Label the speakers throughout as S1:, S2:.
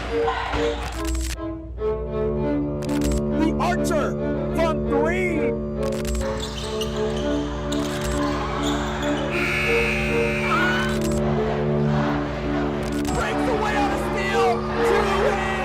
S1: The Archer from 3. Breaks away on a steal. 2 wins.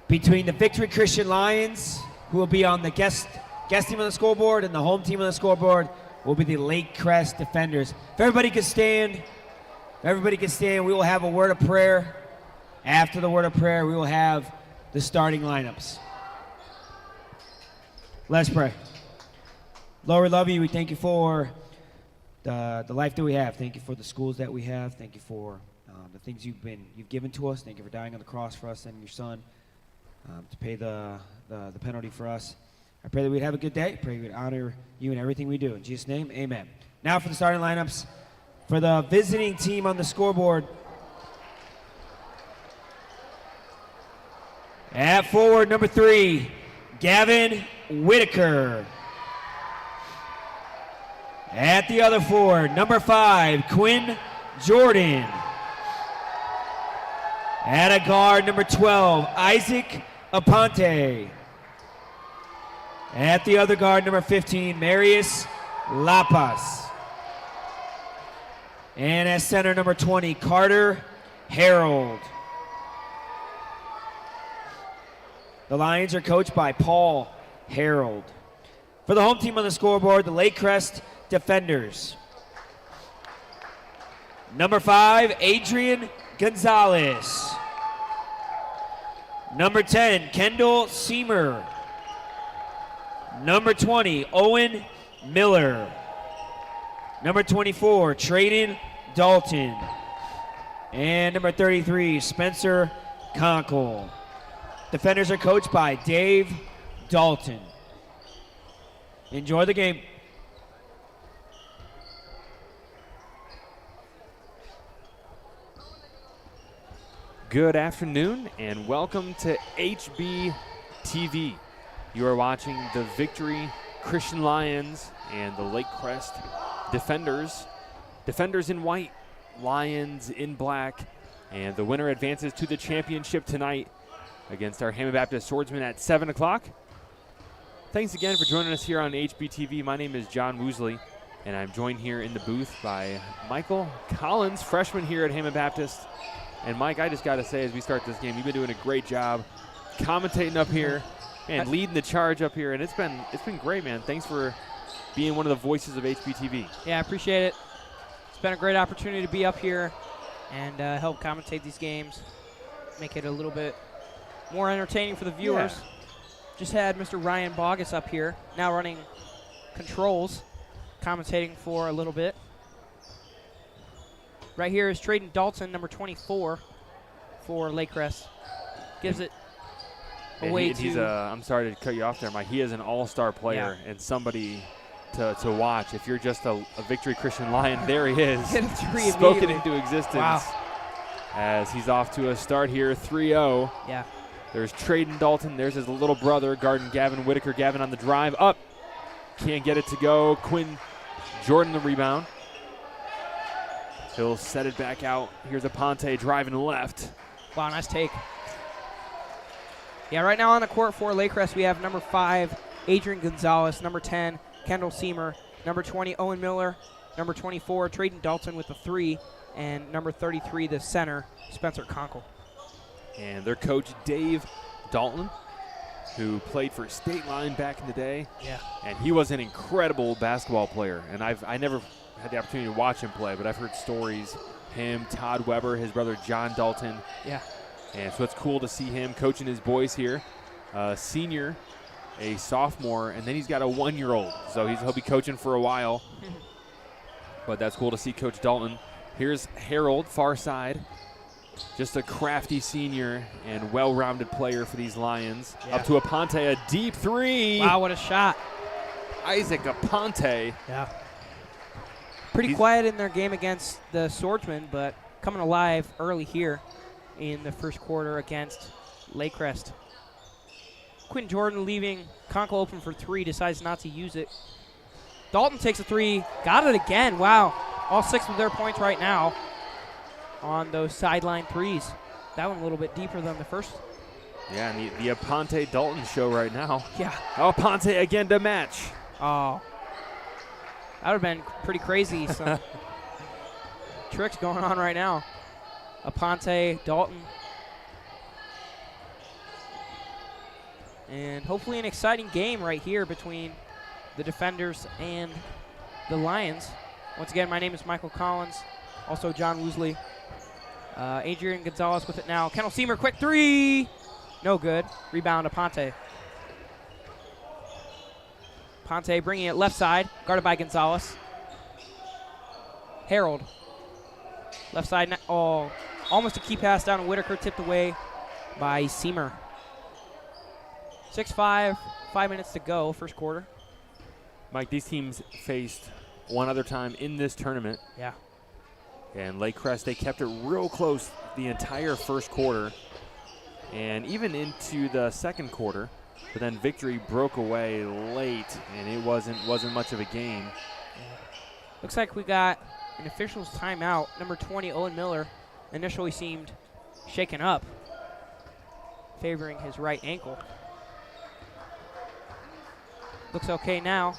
S2: Between the Victory Christian Lions, who will be on the guest team on the scoreboard, and the home team on the scoreboard will be the Lakecrest Defenders. If everybody could stand, we will have a word of prayer. After the word of prayer, we will have the starting lineups. Let's pray. Lord, we love you. We thank you for the life that we have. Thank you for the schools that we have. Thank you for the things you've given to us. Thank you for dying on the cross for us and your son. To pay the penalty for us. I pray that we'd have a good day. I pray we'd honor you in everything we do. In Jesus' name, amen. Now for the starting lineups. For the visiting team on the scoreboard. At forward, number 3, Gavin Whitaker. At the other forward, number 5, Quinn Jordan. At a guard, number 12, Isaac Aponte. At the other guard, number 15, Marius Lapas. And at center, number 20, Carter Harold. The Lions are coached by Paul Harold. For the home team on the scoreboard, the Lakecrest Defenders. Number 5, Adrian Gonzalez. Number 10, Kendall Seamer. Number 20, Owen Miller. Number 24, Trayden Dalton. And number 33, Spencer Conkle. Defenders are coached by Dave Dalton. Enjoy the game.
S3: Good afternoon and welcome to HB TV. You are watching the Victory Christian Lions and the Lakecrest Defenders. Defenders in white, Lions in black, and the winner advances to the championship tonight against our Hammond Baptist Swordsmen at 7 o'clock. Thanks again for joining us here on HB TV. My name is John Woosley, and I'm joined here in the booth by Michael Collins, freshman here at Hammond Baptist. And Mike, I just got to say, as we start this game, you've been doing a great job commentating up here and leading the charge up here, and it's been great, man. Thanks for being one of the voices of HBTV.
S4: Yeah, I appreciate it. It's been a great opportunity to be up here and help commentate these games, make it a little bit more entertaining for the viewers. Yeah. Just had Mr. Ryan Bogus up here, now running controls, commentating for a little bit. Right here is Trayden Dalton, number 24 for Lakecrest. Gives it away to...
S3: I'm sorry to cut you off there, Mike. He is an all-star player and somebody to watch. If you're just a Victory Christian Lion, there he is. Spoken into existence.
S4: Wow.
S3: As he's off to a start here, 3-0.
S4: Yeah.
S3: There's Trayden Dalton. There's his little brother, guarding Gavin Whitaker. Gavin on the drive. Up. Can't get it to go. Quinn Jordan the rebound. He'll set it back out. Here's Aponte driving left.
S4: Wow, nice take. Yeah, right now on the court for Lakecrest, we have number 5, Adrian Gonzalez, number 10, Kendall Seamer, number 20, Owen Miller, number 24, Trayden Dalton with the 3, and number 33, the center, Spencer Conkle.
S3: And their coach, Dave Dalton, who played for State Line back in the day.
S4: Yeah.
S3: And he was an incredible basketball player. And I never had the opportunity to watch him play, but I've heard stories. Him, Todd Weber, his brother John Dalton.
S4: Yeah.
S3: And so it's cool to see him coaching his boys here. Senior, a sophomore, and then he's got a 1-year-old. So he'll be coaching for a while. But that's cool to see Coach Dalton. Here's Harold, far side. Just a crafty senior and well-rounded player for these Lions.
S4: Yeah.
S3: Up to Aponte, a deep 3.
S4: Wow, what a shot.
S3: Isaac Aponte.
S4: Yeah. Pretty quiet in their game against the Swordsmen, but coming alive early here in the first quarter against Lakecrest. Quinn Jordan leaving Conkle open for 3, decides not to use it. Dalton takes a 3, got it again. Wow, all 6 of their points right now on those sideline 3s. That one a little bit deeper than the first.
S3: Yeah, and the Aponte Dalton show right now.
S4: Yeah.
S3: Aponte again to match.
S4: Oh, that would have been pretty crazy. Some tricks going on right now. Aponte, Dalton. And hopefully an exciting game right here between the defenders and the Lions. Once again, my name is Michael Collins, also John Woosley. Adrian Gonzalez with it now. Kendall Seymour, quick 3. No good. Rebound, Aponte. Aponte bringing it left side, guarded by Gonzalez. Harold. Left side, almost a key pass down to Whitaker, tipped away by Seymour. 6-5, 5 minutes to go, first quarter.
S3: Mike, these teams faced one other time in this tournament.
S4: Yeah.
S3: And Lakecrest, they kept it real close the entire first quarter and even into the second quarter. But then Victory broke away late, and it wasn't much of a game.
S4: Looks like we got an official's timeout. Number 20, Owen Miller, initially seemed shaken up, favoring his right ankle. Looks okay now.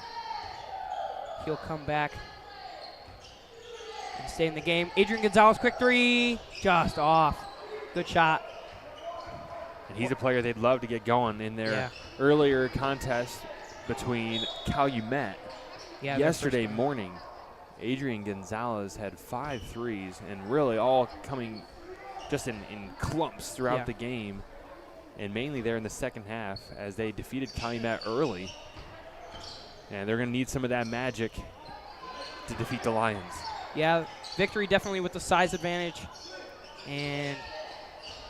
S4: He'll come back and stay in the game. Adrian Gonzalez, quick 3, just off. Good shot.
S3: And he's a player they'd love to get going in their earlier contest between Calumet. Yesterday morning, Adrian Gonzalez had 5 threes, and really all coming just in clumps throughout the game, and mainly there in the second half as they defeated Calumet early. And they're going to need some of that magic to defeat the Lions.
S4: Yeah, Victory definitely with the size advantage and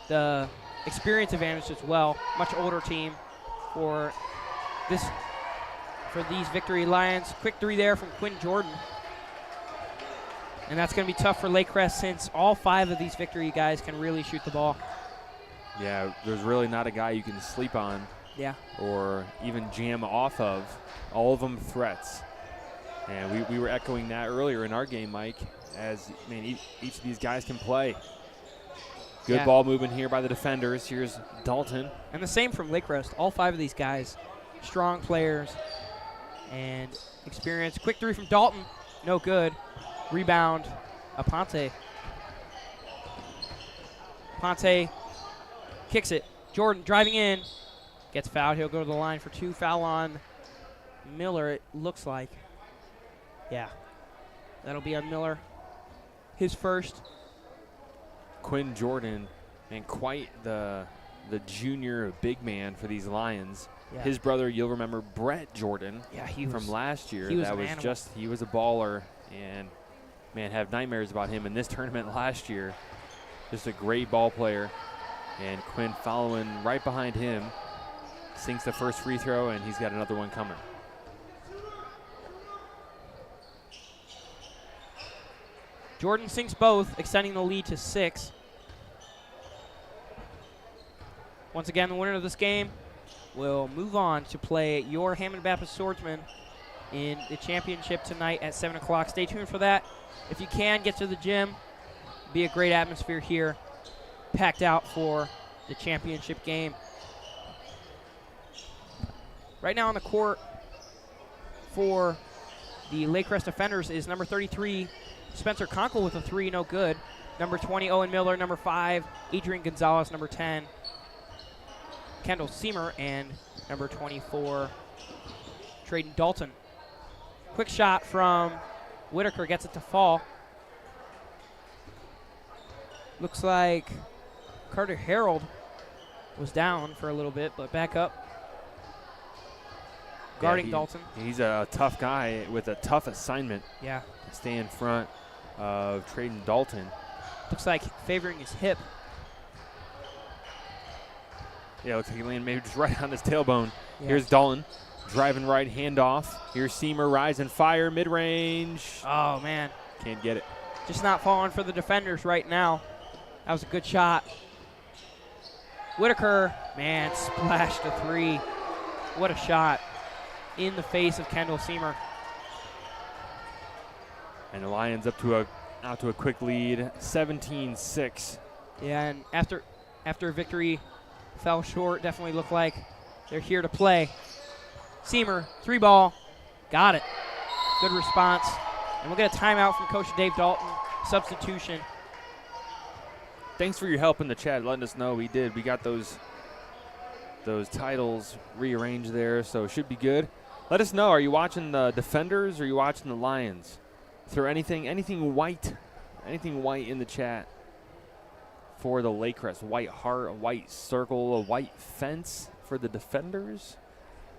S4: the experience advantage as well. Much older team for these Victory Lions. Quick 3 there from Quinn Jordan. And that's going to be tough for Lakecrest since all 5 of these Victory guys can really shoot the ball.
S3: Yeah, there's really not a guy you can sleep on.
S4: Yeah.
S3: Or even jam off of. All of them threats. And we were echoing that earlier in our game, Mike, as each of these guys can play. Good ball movement here by the defenders. Here's Dalton.
S4: And the same from Lakecrest. All 5 of these guys, strong players and experience. Quick 3 from Dalton. No good. Rebound, Aponte. Aponte kicks it. Jordan driving in. Gets fouled. He'll go to the line for 2. Foul on Miller, it looks like. Yeah. That'll be on Miller. His first.
S3: Quinn Jordan, and quite the junior big man for these Lions.
S4: Yeah.
S3: His brother, you'll remember Brett Jordan from last year. He was a baller, and man, have nightmares about him in this tournament last year. Just a great ball player. And Quinn following right behind him, sinks the first free throw, and he's got another one coming.
S4: Jordan sinks both, extending the lead to 6. Once again, the winner of this game will move on to play your Hammond Baptist Swordsman in the championship tonight at 7 o'clock. Stay tuned for that. If you can, get to the gym. Be a great atmosphere here, packed out for the championship game. Right now on the court for the Lakecrest defenders is number 33, Spencer Conkle with a 3, no good. Number 20, Owen Miller. Number 5, Adrian Gonzalez. Number 10, Kendall Seymour. And number 24, Trayden Dalton. Quick shot from Whitaker, gets it to fall. Looks like Carter Harold was down for a little bit, but back up. Guarding Dalton.
S3: He's a tough guy with a tough assignment.
S4: Yeah.
S3: To stay in front of Trayden Dalton.
S4: Looks like favoring his hip.
S3: Yeah, looks like he landed maybe just right on his tailbone.
S4: Yeah.
S3: Here's Dalton driving right, handoff. Here's Seymour, rise and fire, mid-range.
S4: Oh, man.
S3: Can't get it.
S4: just not falling for the defenders right now. That was a good shot. Whitaker, man, splashed a 3. What a shot in the face of Kendall Seamer.
S3: And the Lions out to a quick lead, 17-6.
S4: Yeah, and after victory fell short, definitely looked like they're here to play. Seamer, 3-ball, got it. Good response. And we'll get a timeout from Coach Dave Dalton, substitution.
S3: Thanks for your help in the chat, letting us know we did. We got those titles rearranged there, so it should be good. Let us know, are you watching the Defenders or are you watching the Lions? Throw anything white in the chat for the Lakecrest. White heart, a white circle, a white fence for the Defenders.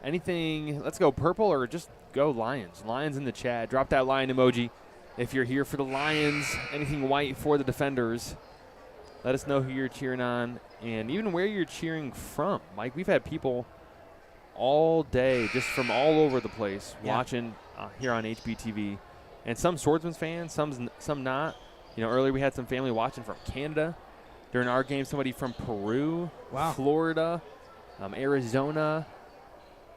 S3: Anything, let's go purple or just go Lions. Lions in the chat. Drop that lion emoji if you're here for the Lions. Anything white for the Defenders. Let us know who you're cheering on and even where you're cheering from. Mike, we've had people all day just from all over the place watching here on HBTV. And some Swordsman's fans, some not. You know, earlier we had some family watching from Canada. During our game, somebody from Peru, Florida, Arizona,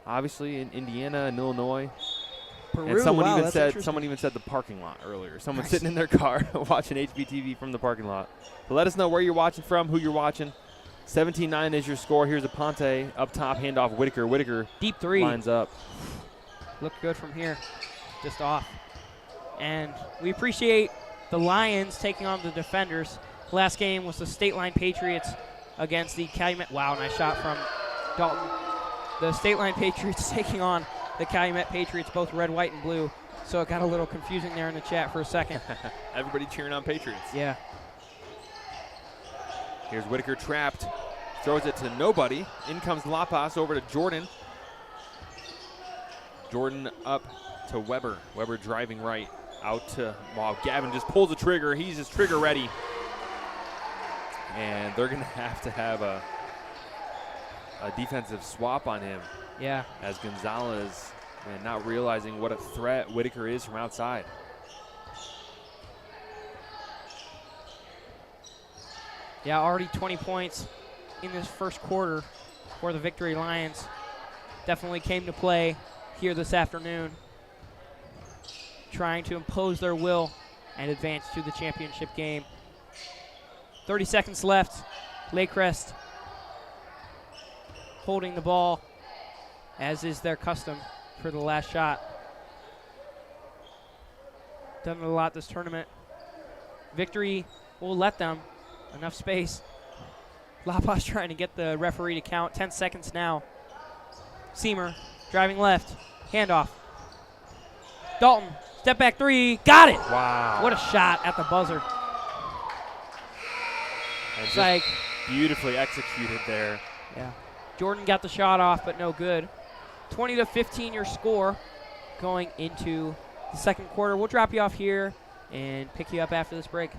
S3: obviously in Indiana and Illinois.
S4: Peru,
S3: and someone
S4: wow,
S3: even said the parking lot earlier. Someone sitting in their car watching HBTV from the parking lot. So let us know where you're watching from, who you're watching. 17-9 is your score. Here's a Ponte up top, handoff Whitaker. Whitaker
S4: deep 3
S3: lines up.
S4: Looked good from here, just off. And we appreciate the Lions taking on the Defenders. Last game was the State Line Patriots against the Calumet. Wow, nice shot from Dalton. The State Line Patriots taking on the Calumet Patriots, both red, white, and blue. So it got a little confusing there in the chat for a second.
S3: Everybody cheering on Patriots.
S4: Yeah.
S3: Here's Whitaker trapped. Throws it to nobody. In comes La Paz over to Jordan. Jordan up to Weber. Weber driving right. Out to, wow, Gavin just pulls the trigger. He's just trigger ready. And they're going to have a defensive swap on him.
S4: Yeah.
S3: As Gonzalez, man, not realizing what a threat Whitaker is from outside.
S4: Yeah, already 20 points in this first quarter for the Victory Lions. Definitely came to play here this afternoon, trying to impose their will and advance to the championship game. 30 seconds left. Lakecrest holding the ball, as is their custom for the last shot. Done it a lot this tournament. Victory will let them enough space. La Paz trying to get the referee to count. 10 seconds now. Seamer driving left. Handoff. Dalton, step back 3. Got it.
S3: Wow.
S4: What a shot at the buzzer.
S3: And
S4: It's like
S3: beautifully executed there.
S4: Yeah. Jordan got the shot off, but no good. 20-15 your score going into the second quarter. We'll drop you off here and pick you up after this break.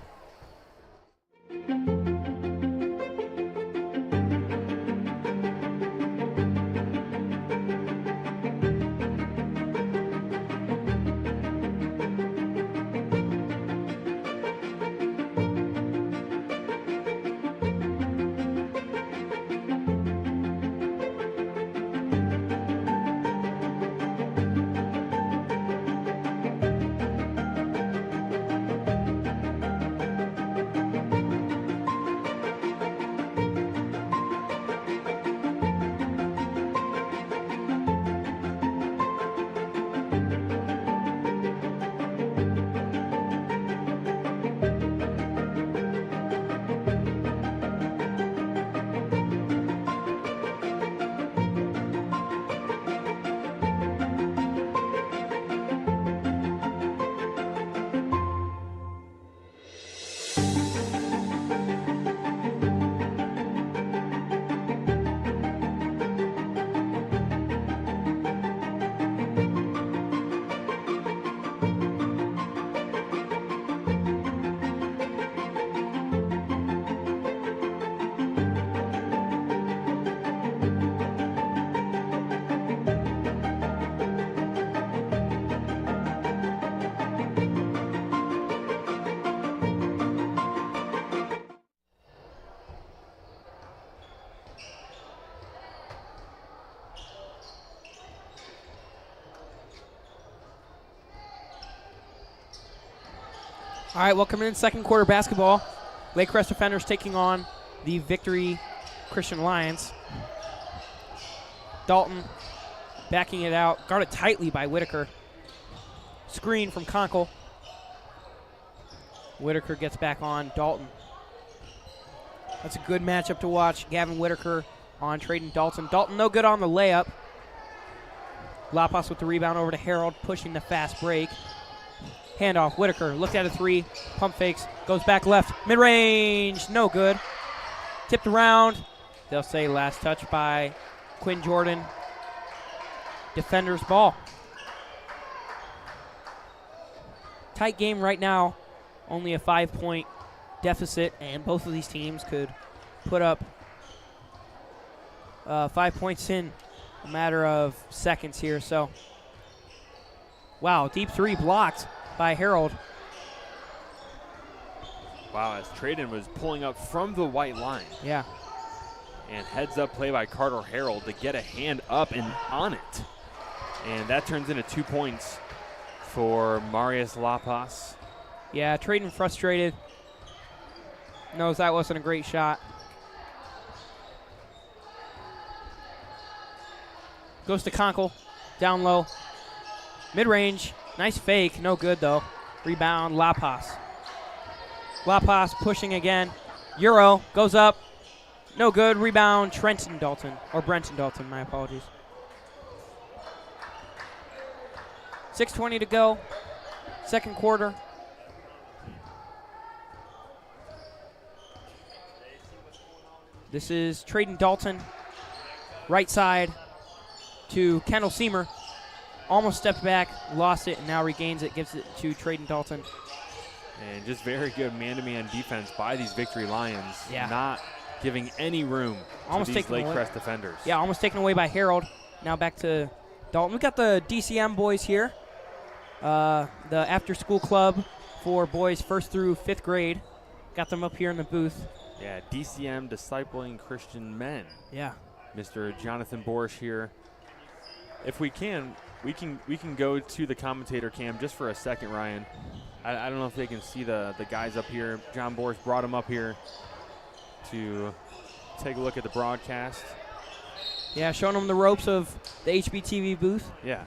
S4: All right, welcome in second quarter basketball. Lakecrest defenders taking on the Victory Christian Lions. Dalton backing it out, guarded tightly by Whitaker. Screen from Conkle. Whitaker gets back on Dalton. That's a good matchup to watch. Gavin Whitaker on Traden Dalton. Dalton no good on the layup. Lapas with the rebound over to Harold, pushing the fast break. Handoff, Whitaker, looked at a three, pump fakes, goes back left, mid-range, no good. Tipped around, they'll say last touch by Quinn Jordan. Defender's ball. Tight game right now, only a 5-point deficit, and both of these teams could put up 5 points in a matter of seconds here. So, wow, deep three blocked by Harold.
S3: Wow, as Traden was pulling up from the white line.
S4: Yeah.
S3: And heads up play by Carter Harold to get a hand up and on it. And that turns into 2 points for Marius Lapas.
S4: Yeah, Traden frustrated. Knows that wasn't a great shot. Goes to Conkle, down low. Mid-range, nice fake, no good though. Rebound, Lapas. Lapas pushing again. Euro, goes up, no good. Rebound, Brenton Dalton, my apologies. 6:20 to go, second quarter. This is Traden Dalton, right side to Kendall Seamer. Almost stepped back, lost it, and now regains it, gives it to Traden Dalton.
S3: And just very good man-to-man defense by these Victory Lions.
S4: Yeah.
S3: Not giving any room
S4: Almost
S3: to these
S4: taken away.
S3: Lakecrest defenders.
S4: Yeah, almost taken away by Harold. Now back to Dalton. We got the DCM boys here. The after-school club for boys 1st through 5th grade. Got them up here in the booth.
S3: Yeah, DCM Discipling Christian Men.
S4: Yeah.
S3: Mr. Jonathan Borsch here. If we can go to the commentator cam just for a second, Ryan. I don't know if they can see the guys up here. John Borsch brought them up here to take a look at the broadcast.
S4: Yeah, showing them the ropes of the HBTV booth.
S3: Yeah.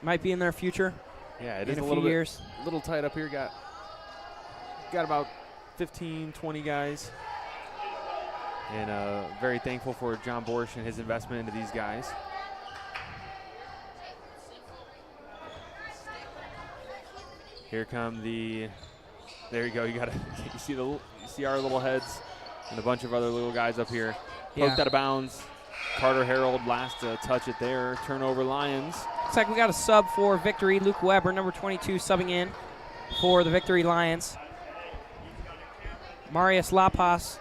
S4: Might be in their future.
S3: Yeah, it
S4: in
S3: is
S4: a
S3: a
S4: few
S3: little bit
S4: years.
S3: little tight up here. Got about 15, 20 guys. And very thankful for John Borsch and his investment into these guys. Here come there you go. You see our little heads and a bunch of other little guys up here. Poked out of bounds. Carter Harold last to touch it there. Turnover Lions.
S4: Looks like we got a sub for Victory. Luke Weber, number 22, subbing in for the Victory Lions. Marius Lapas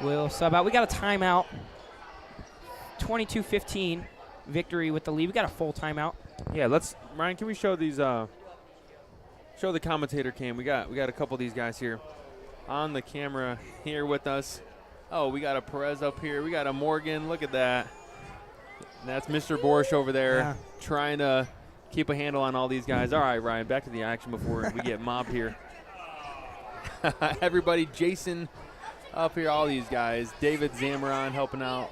S4: will sub out. We got a timeout. 22-15. Victory with the lead. We got a full timeout.
S3: Yeah, Ryan, can we show these show the commentator cam? We got a couple of these guys here on the camera here with us. Oh, we got a Perez up here. We got a Morgan. Look at that. And that's Mr. Borsch over there trying to keep a handle on all these guys. All right, Ryan, back to the action before we get mobbed here. Everybody, Jason up here, all these guys. David Zamaron helping out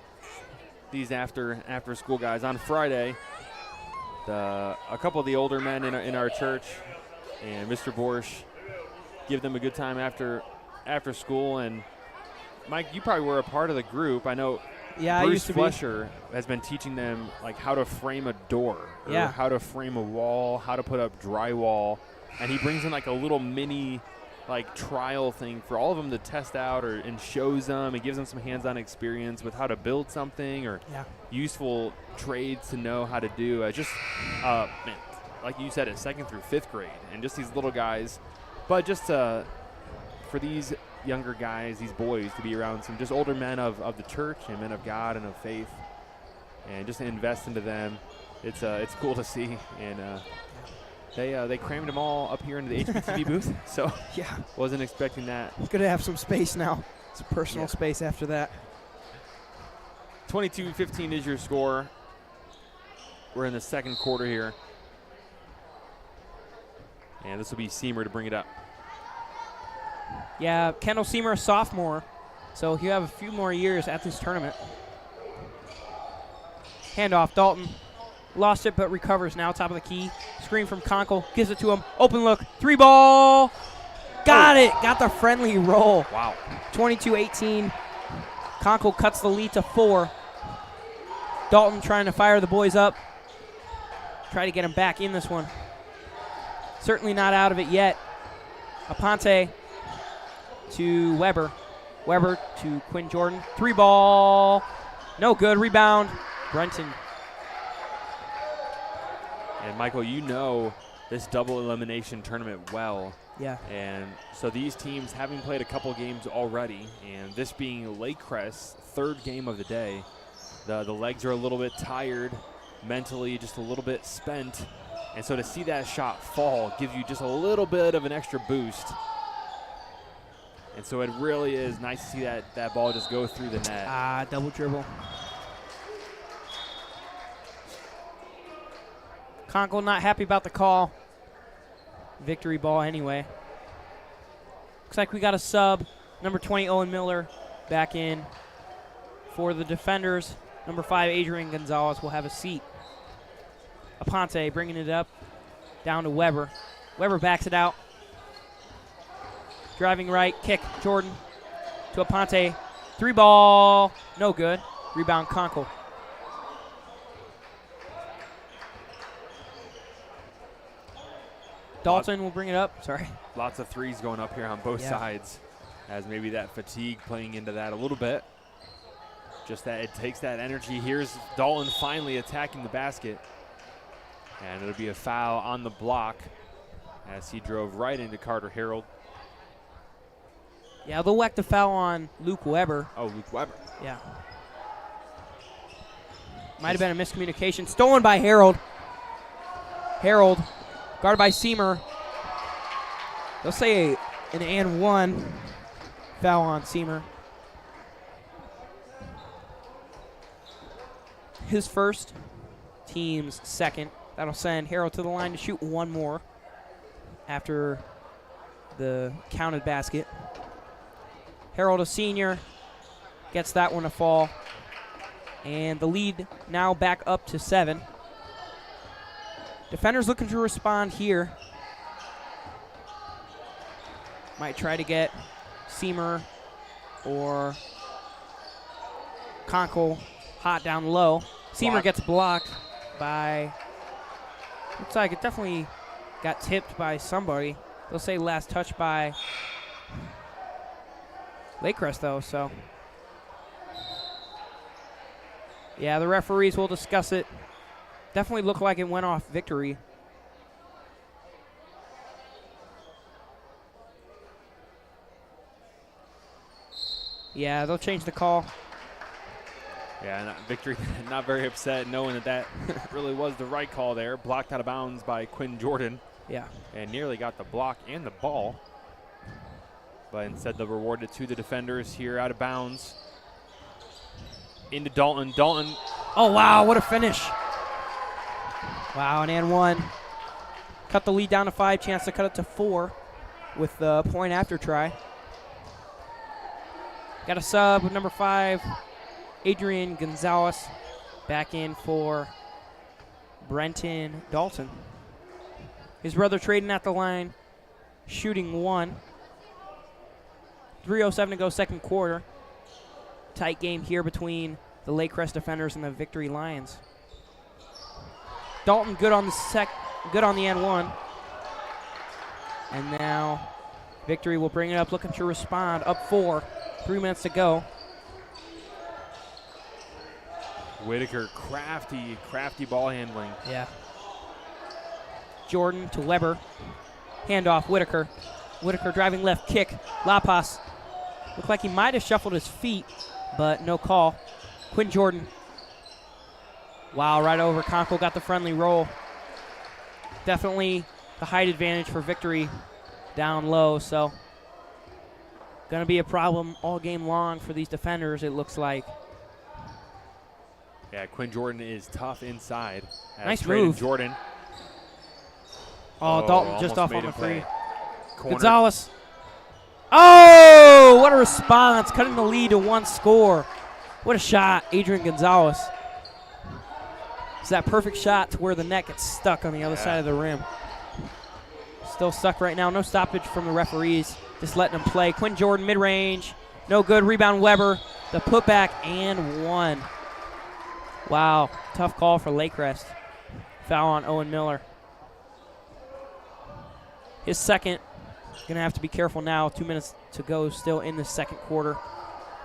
S3: these after school guys. On Friday, a couple of the older men in our church and Mr. Borsch give them a good time after school. And Mike, you probably were a part of the group. I know.
S4: Yeah,
S3: Bruce
S4: I used to
S3: Flesher has been teaching them like how to frame a door, or how to frame a wall, how to put up drywall, and he brings in like a little mini like trial thing for all of them to test out and shows them and gives them some hands-on experience with how to build something or useful trades to know how to do. Just man, like you said, at 2nd through 5th grade, and just these little guys, but just for these younger guys, these boys, to be around some just older men of the church and men of God and of faith, and just to invest into them. It's cool to see, and they crammed them all up here into the HBTV booth, so wasn't expecting that.
S4: Good to have some space now. It's personal space after that.
S3: 22-15 is your score. We're in the second quarter here, and this will be Seamer to bring it up.
S4: Yeah, Kendall Seymour, a sophomore, so he'll have a few more years at this tournament. Handoff, Dalton. Lost it, but recovers now, top of the key. Screen from Conkle, gives it to him. Open look, 3-ball. Got it, got the friendly roll.
S3: Wow.
S4: 22-18. Conkle cuts the lead to 4. Dalton trying to fire the boys up. Try to get him back in this one. Certainly not out of it yet. Aponte to Weber. Weber to Quinn Jordan. 3-ball. No good. Rebound. Brenton.
S3: And Michael, you know this double elimination tournament well.
S4: Yeah.
S3: And so these teams, having played a couple games already, and this being Lakecrest's third game of the day, the legs are a little bit tired, mentally just a little bit spent. And so to see that shot fall gives you just a little bit of an extra boost. And so it really is nice to see that ball just go through the net.
S4: Double dribble. Conkle not happy about the call. Victory ball anyway. Looks like we got a sub. Number 20, Owen Miller, back in for the defenders. Number 5, Adrian Gonzalez will have a seat. Aponte bringing it up down to Weber. Weber backs it out. Driving right, kick, Jordan to Aponte. 3-ball, no good. Rebound, Conkle. Dalton will bring it up. Sorry.
S3: Lots of threes going up here on both sides, as maybe that fatigue playing into that a little bit. Just that it takes that energy. Here's Dalton finally attacking the basket. And it'll be a foul on the block as he drove right into Carter Harold.
S4: Yeah, they'll whack the foul on Luke Weber.
S3: Oh, Luke Weber.
S4: Yeah. Might have been a miscommunication. Stolen by Harold. Harold, guarded by Seymour. They'll say an and 1 foul on Seymour. His first, team's second. That'll send Harold to the line to shoot one more after the counted basket. Harold, a senior, gets that one to fall. And the lead now back up to 7. Defenders looking to respond here. Might try to get Seymour or Conkle hot down low. Seymour gets blocked by, looks like it definitely got tipped by somebody. They'll say last touch by Lakecrest though, so. Yeah, the referees will discuss it. Definitely looked like it went off Victory. Yeah, they'll change the call.
S3: Yeah, and Victory not very upset knowing that really was the right call there. Blocked out of bounds by Quinn Jordan.
S4: Yeah.
S3: And nearly got the block and the ball. But instead they'll reward it to the defenders here out of bounds. Into Dalton. Dalton.
S4: Oh, wow, what a finish. Wow, and 1. Cut the lead down to 5. Chance to cut it to 4 with the point after try. Got a sub with number 5, Adrian Gonzalez, back in for Brenton Dalton. His brother trading at the line, shooting 1. 3:07 to go second quarter. Tight game here between the Lakecrest defenders and the Victory Lions. Dalton good on the end 1. And now Victory will bring it up, looking to respond. Up 4, 3 minutes to go.
S3: Whitaker, crafty ball handling.
S4: Yeah. Jordan to Weber. Handoff, Whitaker. Whitaker driving left, kick. La Paz. Looked like he might have shuffled his feet, but no call. Quinn Jordan. Wow, right over. Conkle got the friendly roll. Definitely the height advantage for Victory down low, so going to be a problem all game long for these defenders, it looks like.
S3: Yeah, Quinn Jordan is tough inside.
S4: Nice move.
S3: Jordan.
S4: Oh, Dalton just off on the free.
S3: Corner.
S4: Gonzalez. Oh, what a response, cutting the lead to 1 score. What a shot, Adrian Gonzalez. It's that perfect shot to where the net gets stuck on the other side of the rim. Still stuck right now. No stoppage from the referees. Just letting them play. Quinn Jordan, mid-range. No good. Rebound, Weber. The putback and 1. Wow. Tough call for Lakecrest. Foul on Owen Miller. His second. Going to have to be careful now. 2 minutes to go still in the second quarter.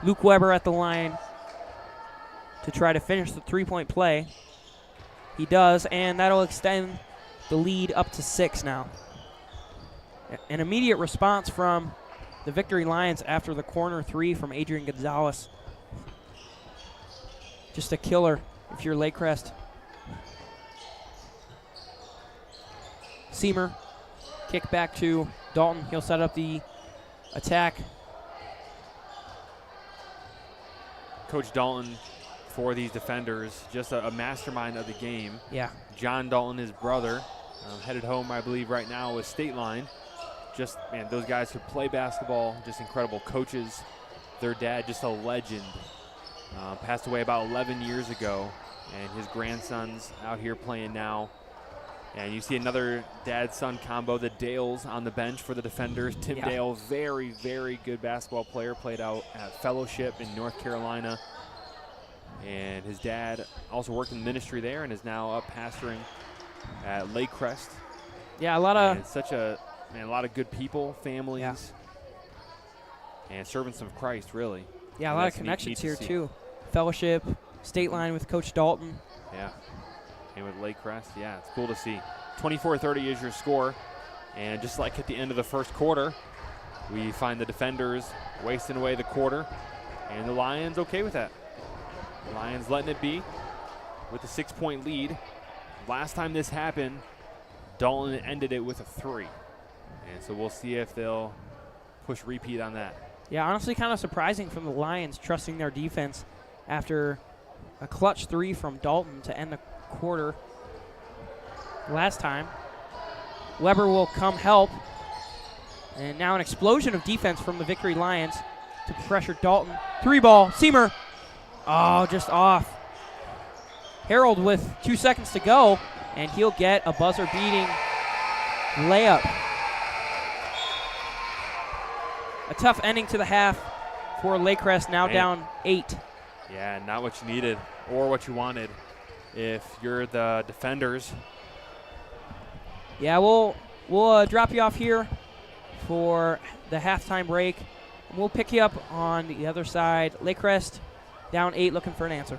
S4: Luke Weber at the line to try to finish the three-point play. He does, and that'll extend the lead up to 6 now. An immediate response from the Victory Lions after the corner 3 from Adrian Gonzalez. Just a killer if you're Lakecrest. Seamer, kick back to Dalton. He'll set up the attack.
S3: Coach Dalton, for these defenders, just a mastermind of the game.
S4: Yeah.
S3: John Dalton, his brother, headed home, I believe, right now with State Line. Just, man, those guys who play basketball, just incredible coaches. Their dad, just a legend, passed away about 11 years ago, and his grandson's out here playing now. And you see another dad-son combo, the Dales on the bench for the defenders. Tim Dale, very, very good basketball player, played out at Fellowship in North Carolina. And his dad also worked in ministry there and is now up pastoring at Lakecrest.
S4: Yeah, a lot of
S3: a lot of good people, families, and servants of Christ, really.
S4: Yeah,
S3: and
S4: a lot of connections here too. Fellowship, State Line with Coach Dalton.
S3: Yeah, and with Lakecrest, yeah, it's cool to see. 24-30 is your score, and just like at the end of the first quarter, we find the defenders wasting away the quarter, and the Lions okay with that. The Lions letting it be with a 6-point lead. Last time this happened, Dalton ended it with a 3. And so we'll see if they'll push repeat on that.
S4: Yeah, honestly kind of surprising from the Lions trusting their defense after a clutch 3 from Dalton to end the quarter last time. Weber will come help. And now an explosion of defense from the Victory Lions to pressure Dalton. 3-ball, Seamer. Oh, just off. Harold with 2 seconds to go, and he'll get a buzzer-beating layup. A tough ending to the half for Lakecrest, now down 8.
S3: Yeah, not what you needed or what you wanted if you're the defenders.
S4: Yeah, we'll drop you off here for the halftime break. And we'll pick you up on the other side. Lakecrest down 8, looking for an answer.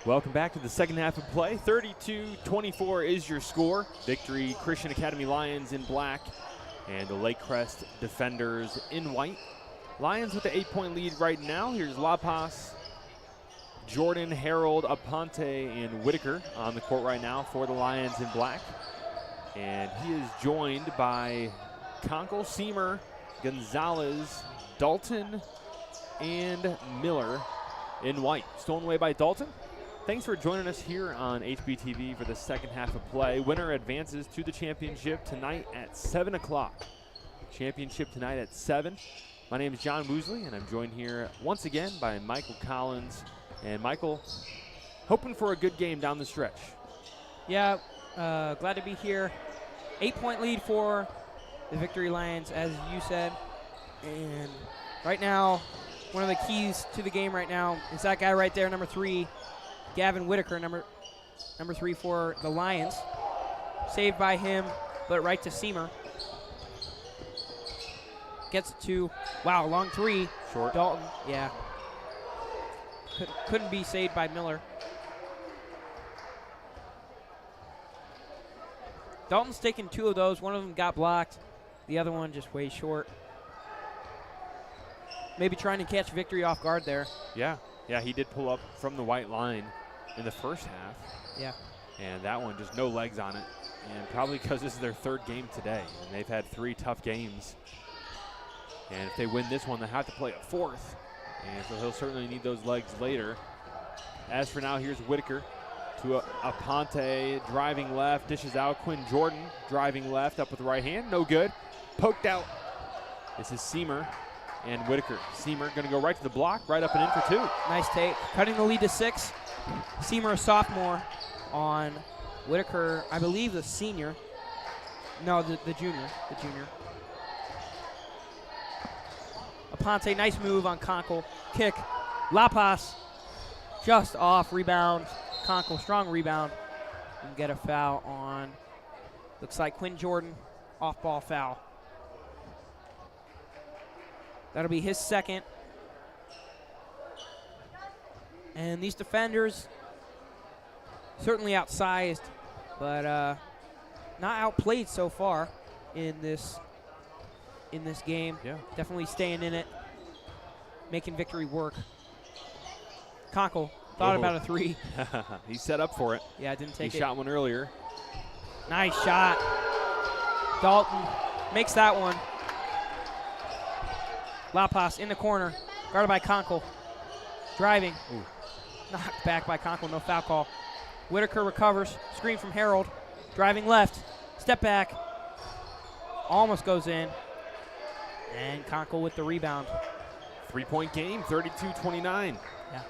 S3: Welcome back to the second half of play. 32-24 is your score. Victory Christian Academy Lions in black and the Lakecrest Defenders in white. Lions with the 8-point lead right now. Here's La Paz, Jordan, Harold, Aponte, and Whitaker on the court right now for the Lions in black. And he is joined by Conkle, Seamer, Gonzalez, Dalton, and Miller in white. Stolen away by Dalton. Thanks for joining us here on HBTV for the second half of play. Winner advances to the championship tonight at 7 o'clock. Championship tonight at 7. My name is John Woosley, and I'm joined here once again by Michael Collins. And Michael, hoping for a good game down the stretch.
S4: Yeah, glad to be here. 8-point lead for the Victory Lions, as you said. And right now, one of the keys to the game right now is that guy right there, number 3, Gavin Whitaker, number 3 for the Lions. Saved by him, but right to Seamer. Gets it to, wow, long 3.
S3: Short.
S4: Dalton, yeah. Couldn't be saved by Miller. Dalton's taken 2 of those. One of them got blocked. The other one just way short. Maybe trying to catch Victory off guard there.
S3: Yeah, he did pull up from the white line in the first half.
S4: Yeah.
S3: And that one, just no legs on it. And probably because this is their 3rd game today. And they've had 3 tough games. And if they win this one, they have to play a 4th. And so he'll certainly need those legs later. As for now, here's Whitaker to Aponte, driving left, dishes out. Quinn Jordan driving left, up with the right hand, no good. Poked out. This is Seamer and Whitaker. Seamer going to go right to the block, right up and in for 2.
S4: Nice take. Cutting the lead to 6. Seamer, a sophomore, on Whitaker, I believe the senior. No, the junior. The junior. Aponte, nice move on Conkle. Kick. La Paz, just off. Rebound. Conkle, strong rebound. And get a foul on, looks like Quinn Jordan. Off-ball foul. That'll be his 2nd. And these defenders, certainly outsized, but not outplayed so far in this game.
S3: Yeah.
S4: Definitely staying in it, making Victory work. Conkle thought about a 3.
S3: He set up for it.
S4: Yeah, didn't take it.
S3: He shot one earlier.
S4: Nice shot. Dalton makes that one. La Paz in the corner, guarded by Conkle. Driving.
S3: Ooh.
S4: Knocked back by Conkle, no foul call. Whitaker recovers, screen from Harold. Driving left, step back. Almost goes in. And Conkle with the rebound.
S3: 3-point game, 32-29.
S4: Yeah.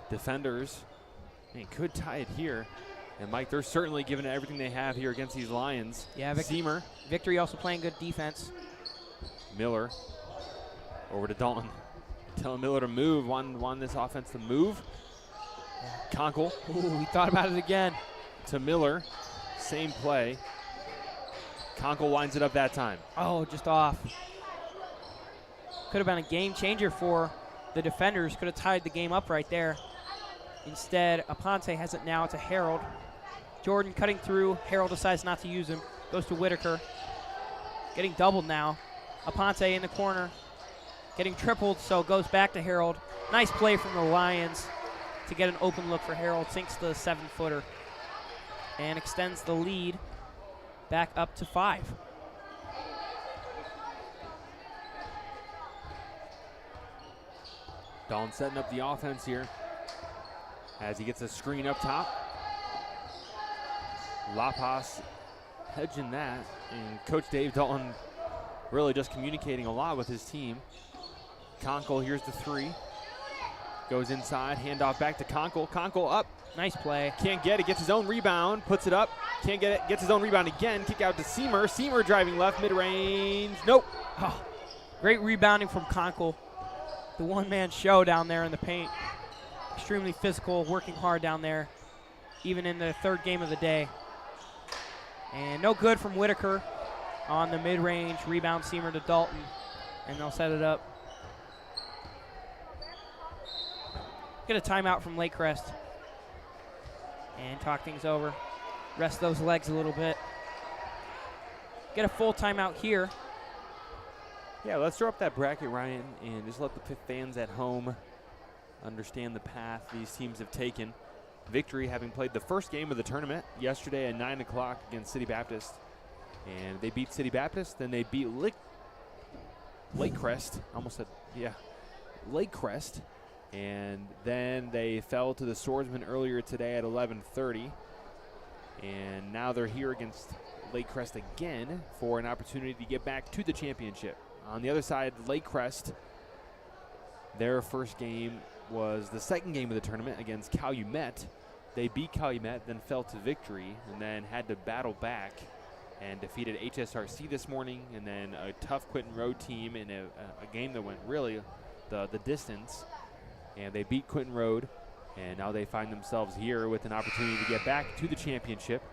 S3: Defenders, could tie it here. And Mike, they're certainly giving it everything they have here against these Lions.
S4: Yeah,
S3: Seamer.
S4: Victory also playing good defense.
S3: Miller over to Dalton. Telling Miller to move, want this offense to move. Yeah. Conkle.
S4: Ooh, he thought about it again.
S3: To Miller, same play. Conkle winds it up that time.
S4: Oh, just off. Could have been a game changer for the defenders. Could have tied the game up right there. Instead, Aponte has it now to Harold. Jordan cutting through. Harold decides not to use him. Goes to Whitaker. Getting doubled now. Aponte in the corner. Getting tripled, so goes back to Harold. Nice play from the Lions to get an open look for Harold. Sinks the 7-footer and extends the lead back up to 5.
S3: Dalton setting up the offense here as he gets a screen up top. La Paz hedging that, and Coach Dave Dalton really just communicating a lot with his team. Conkle, here's the 3. Goes inside, handoff back to Conkle. Conkle up.
S4: Nice play.
S3: Can't get it, gets his own rebound, puts it up. Can't get it, gets his own rebound again. Kick out to Seamer. Seamer driving left, mid-range. Nope.
S4: Oh, great rebounding from Conkle. The one-man show down there in the paint. Extremely physical, working hard down there, even in the 3rd game of the day. And no good from Whitaker on the mid-range. Rebound Seamer to Dalton, and they'll set it up. Get a timeout from Lakecrest. and talk things over. Rest those legs a little bit. Get a full timeout here.
S3: Yeah, let's throw up that bracket, Ryan, and just let the fans at home understand the path these teams have taken. Victory having played the first game of the tournament yesterday at 9 o'clock against City Baptist. And they beat City Baptist, then they beat Lakecrest. Almost said, yeah, Lakecrest. And then they fell to the Swordsmen earlier today at 11:30. And now they're here against Lakecrest again for an opportunity to get back to the championship. On the other side, Lakecrest, their first game was the second game of the tournament against Calumet. They beat Calumet, then fell to Victory, and then had to battle back and defeated HSRC this morning, and then a tough Quinton Road team in a game that went really the distance. And they beat Quinton Road, and now they find themselves here with an opportunity to get back to the championship.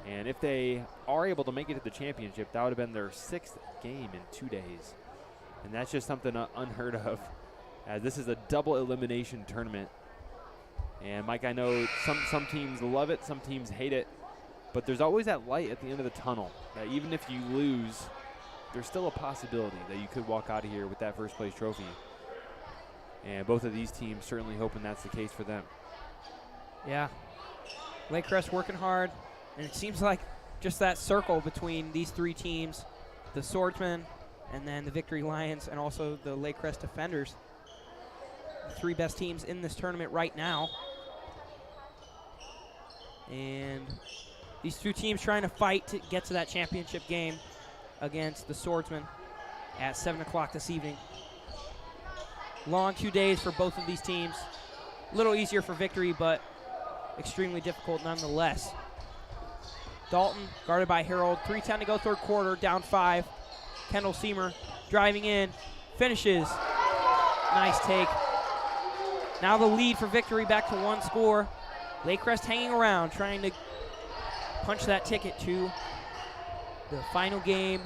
S3: And if they are able to make it to the championship, that would have been their 6th game in 2 days. And that's just something unheard of, as this is a double elimination tournament. And Mike, I know some teams love it, some teams hate it, but there's always that light at the end of the tunnel, that even if you lose, there's still a possibility that you could walk out of here with that first place trophy. And both of these teams certainly hoping that's the case for them.
S4: Yeah. Lakecrest working hard, and it seems like just that circle between these three teams, the Swordsmen and then the Victory Lions and also the Lakecrest Defenders, the three best teams in this tournament right now. And these two teams trying to fight to get to that championship game against the Swordsmen at 7 o'clock this evening. Long 2 days for both of these teams. A little easier for Victory, but extremely difficult nonetheless. Dalton guarded by Harold. 3:10 to go, third quarter, down 5. Kendall Seamer driving in, finishes. Nice take. Now the lead for Victory back to 1 score. Lakecrest hanging around, trying to punch that ticket to the final game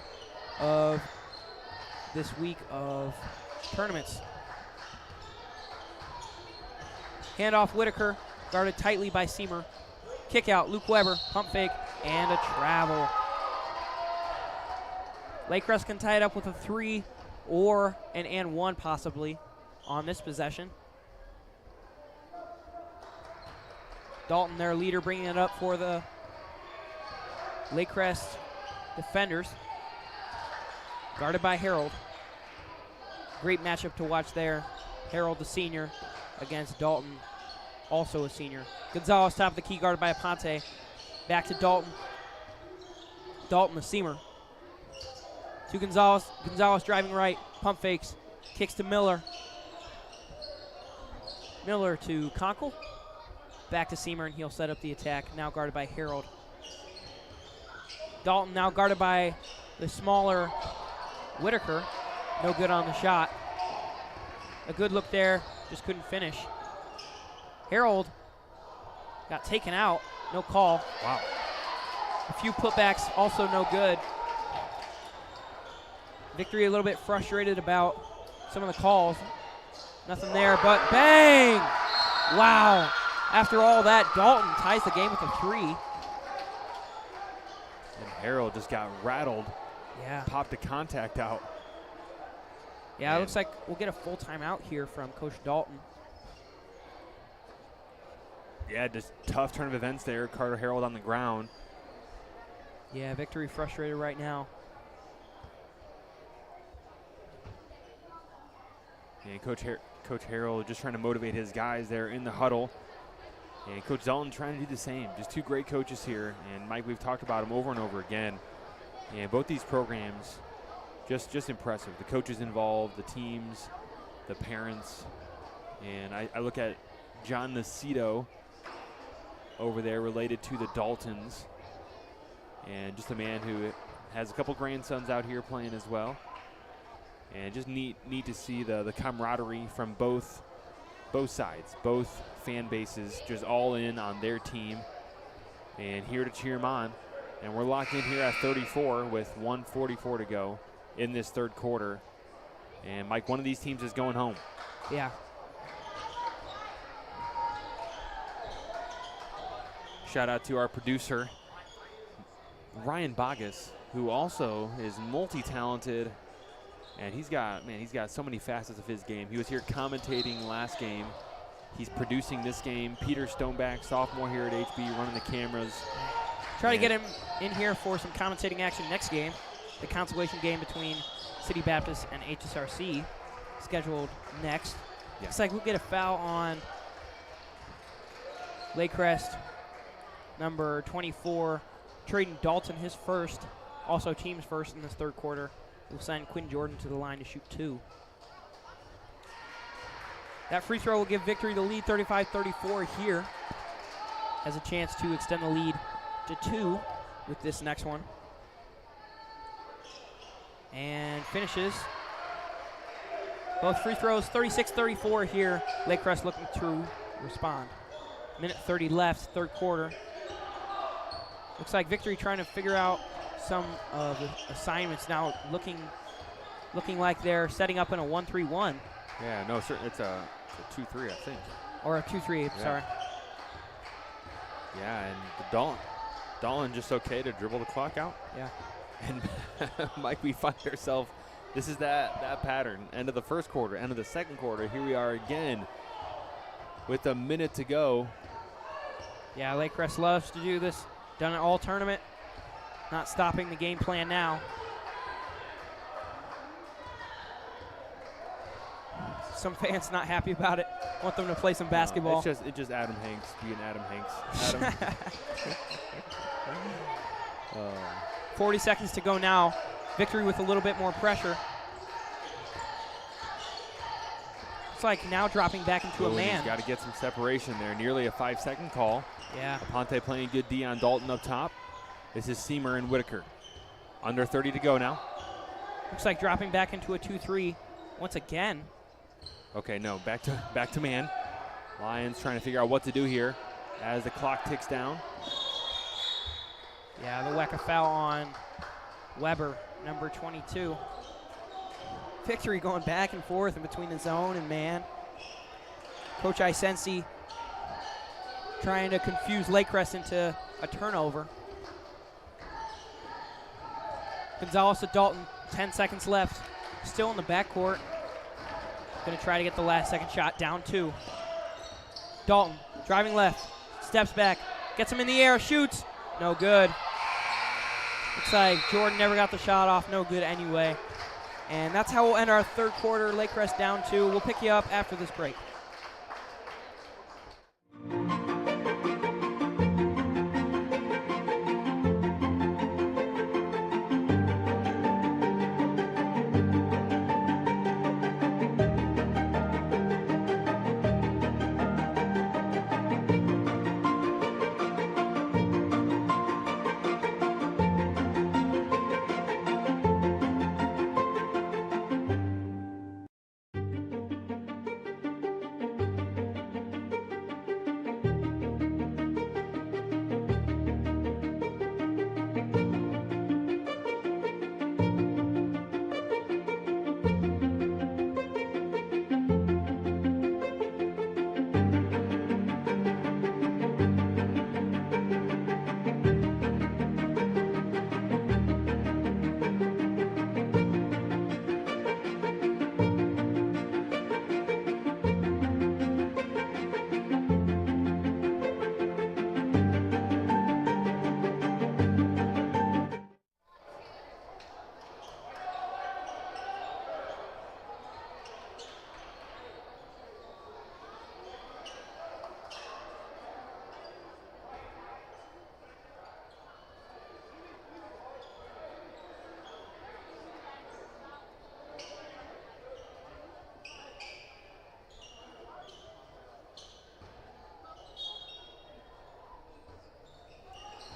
S4: of this week of tournaments. Handoff Whitaker, guarded tightly by Seamer. Kick out, Luke Weber, pump fake, and a travel. Lakecrest can tie it up with a 3 or an and 1 possibly on this possession. Dalton, their leader, bringing it up for the Lakecrest defenders. Guarded by Harold. Great matchup to watch there. Harold, the senior, against Dalton, also a senior. Gonzalez, top of the key, guarded by Aponte. Back to Dalton. Dalton, the seamer. To Gonzalez. Gonzalez driving right. Pump fakes. Kicks to Miller. Miller to Conkle. Back to Seamer, and he'll set up the attack. Now guarded by Harold. Dalton now guarded by the smaller Whitaker. No good on the shot. A good look there. Just couldn't finish. Harold got taken out. No call.
S3: Wow.
S4: A few putbacks, also no good. Victory a little bit frustrated about some of the calls. Nothing there, but bang! Wow. After all that, Dalton ties the game with a 3.
S3: And Harold just got rattled.
S4: Yeah.
S3: Popped the contact out.
S4: Yeah, it looks like we'll get a full timeout here from Coach Dalton.
S3: Yeah, just tough turn of events there. Carter Harold on the ground.
S4: Yeah, Victory frustrated right now.
S3: And Coach Harold just trying to motivate his guys there in the huddle. And Coach Dalton trying to do the same. Just two great coaches here. And Mike, we've talked about them over and over again. And both these programs, just impressive. The coaches involved, the teams, the parents. And I look at John Nacito over there related to the Daltons. And just a man who has a couple grandsons out here playing as well. And just neat to see the camaraderie from both sides, both fan bases just all in on their team and here to cheer them on. And we're locked in here at 34 with 1:44 to go in this third quarter. And Mike, one of these teams is going home.
S4: Yeah.
S3: Shout out to our producer, Ryan Bogus, who also is multi-talented, and he's got so many facets of his game. He was here commentating last game. He's producing this game. Peter Stoneback, sophomore here at HB, running the cameras.
S4: Try to get him in here for some commentating action next game. The consolation game between City Baptist and HSRC scheduled next.
S3: Yeah.
S4: Looks like we'll get a foul on Lakecrest, number 24, trading Dalton his first, also team's first in this third quarter. We'll send Quinn Jordan to the line to shoot 2. That free throw will give Victory the lead, 35-34 here. Has a chance to extend the lead to 2 with this next one. And finishes both free throws, 36-34 here. Lakecrest looking to respond. Minute 30 left, third quarter. Looks like Victory trying to figure out some of the assignments now, looking like they're setting up in a 1-3-1.
S3: Yeah, no, sir, it's a 2-3, I think.
S4: Or a 2-3,
S3: Yeah.
S4: sorry.
S3: Yeah, and Dolan just okay to dribble the clock out.
S4: Yeah.
S3: And Mike, we find ourselves, this is that pattern. End of the first quarter, end of the second quarter. Here we are again with a minute to go.
S4: Yeah, Lakecrest loves to do this. Done it all tournament. Not stopping the game plan now. Some fans not happy about it. Want them to play some basketball.
S3: It's just Adam Hanks being Adam Hanks. Adam.
S4: 40 seconds to go now. Victory with a little bit more pressure. It's like now dropping back into a man.
S3: He's got to get some separation there. Nearly a 5-second call.
S4: Yeah.
S3: Ponte playing good D on Dalton up top. This is Seamer and Whitaker. Under 30 to go now.
S4: Looks like dropping back into a 2-3 once again.
S3: Okay, no, back to man. Lions trying to figure out what to do here as the clock ticks down.
S4: Yeah, the whack a foul on Weber, number 22. Victory going back and forth in between the zone and man. Coach Isensi trying to confuse Lakecrest into a turnover. Gonzalez to Dalton, 10 seconds left. Still in the backcourt. Going to try to get the last second shot, down 2. Dalton driving left, steps back, gets him in the air, shoots. No good. Looks like Jordan never got the shot off, no good anyway. And that's how we'll end our third quarter. Lakecrest down 2. We'll pick you up after this break.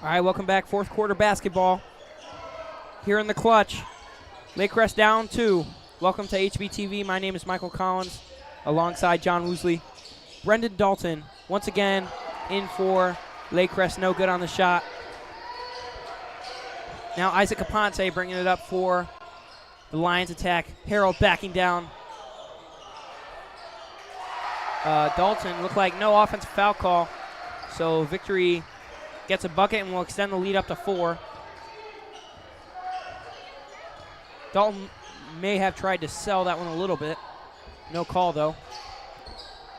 S4: All right, welcome back. Fourth quarter basketball here in the clutch. Lakecrest down 2. Welcome to HBTV. My name is Michael Collins alongside John Woosley. Brendan Dalton once again in for Lakecrest. No good on the shot. Now Isaac Aponte bringing it up for the Lions attack. Harold backing down. Dalton looked like no offensive foul call. So Victory gets a bucket and will extend the lead up to 4. Dalton may have tried to sell that one a little bit. No call, though.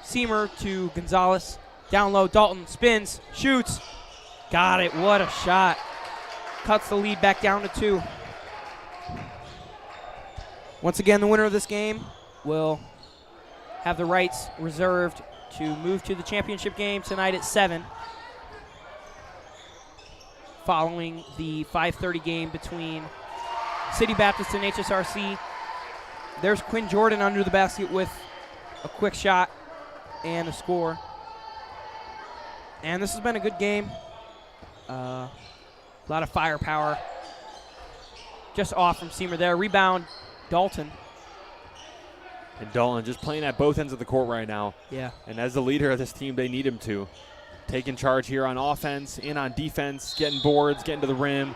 S4: Seamer to Gonzalez. Down low, Dalton spins, shoots. Got it. What a shot. Cuts the lead back down to 2. Once again, the winner of this game will have the rights reserved to move to the championship game tonight at 7, following the 5:30 game between City Baptist and HSRC. There's Quinn Jordan under the basket with a quick shot and a score. And this has been a good game. A lot of firepower. Just off from Seamer there. Rebound, Dalton.
S3: And Dalton just playing at both ends of the court right now.
S4: Yeah.
S3: And as the leader of this team, they need him to. Taking charge here on offense and on defense, getting boards, getting to the rim.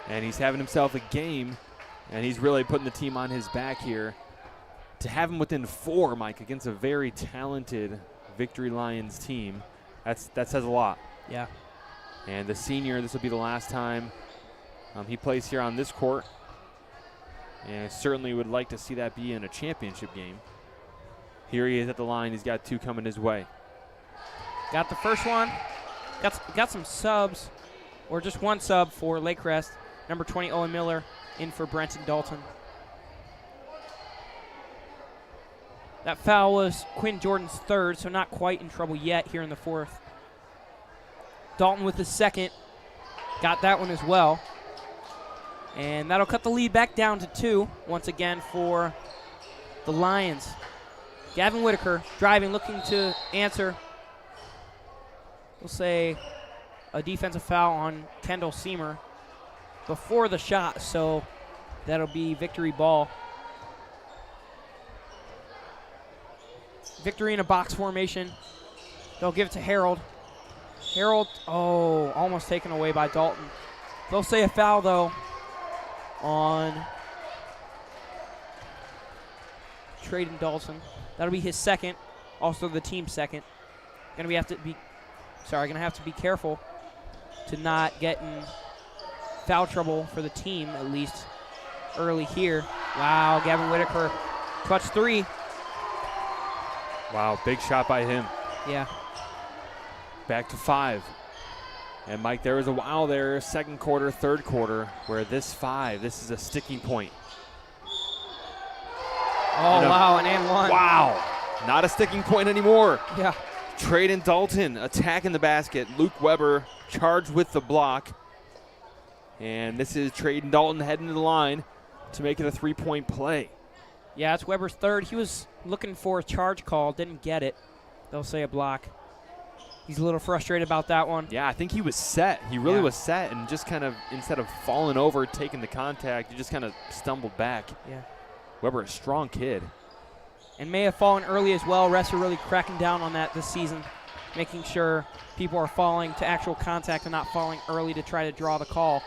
S3: And he's having himself a game, and he's really putting the team on his back here. To have him within 4, Mike, against a very talented Victory Lions team, that says a lot.
S4: Yeah.
S3: And the senior, this will be the last time he plays here on this court. And I certainly would like to see that be in a championship game. Here he is at the line. He's got 2 coming his way.
S4: Got the first one. Got some subs, or just one sub for Lakecrest. Number 20, Owen Miller, in for Brenton Dalton. That foul was Quinn Jordan's 3rd, so not quite in trouble yet here in the 4th. Dalton with the 2nd. Got that one as well. And that'll cut the lead back down to 2 once again for the Lions. Gavin Whitaker driving, looking to answer. We'll say a defensive foul on Kendall Seamer before the shot, so that'll be Victory ball. Victory in a box formation. They'll give it to Harold. Harold, almost taken away by Dalton. They'll say a foul, though, on Traden Dalton. That'll be his 2nd, also the team's 2nd. Gonna have to be careful to not get in foul trouble for the team, at least early here. Wow, Gavin Whitaker, clutch 3.
S3: Wow, big shot by him.
S4: Yeah.
S3: Back to 5. And Mike, there was a while there, 2nd quarter, 3rd quarter, where this is a sticking point.
S4: Wow, an and 1.
S3: Wow, not a sticking point anymore.
S4: Yeah.
S3: Traden Dalton attacking the basket. Luke Weber charged with the block. And this is Traden Dalton heading to the line to make it a 3-point play.
S4: Yeah, it's Weber's 3rd. He was looking for a charge call, didn't get it. They'll say a block. He's a little frustrated about that one.
S3: Yeah, I think he was set. He really was set, and just kind of, instead of falling over, taking the contact, he just kind of stumbled back.
S4: Yeah.
S3: Weber, a strong kid.
S4: And may have fallen early as well. Refs are really cracking down on that this season, making sure people are falling to actual contact and not falling early to try to draw the call.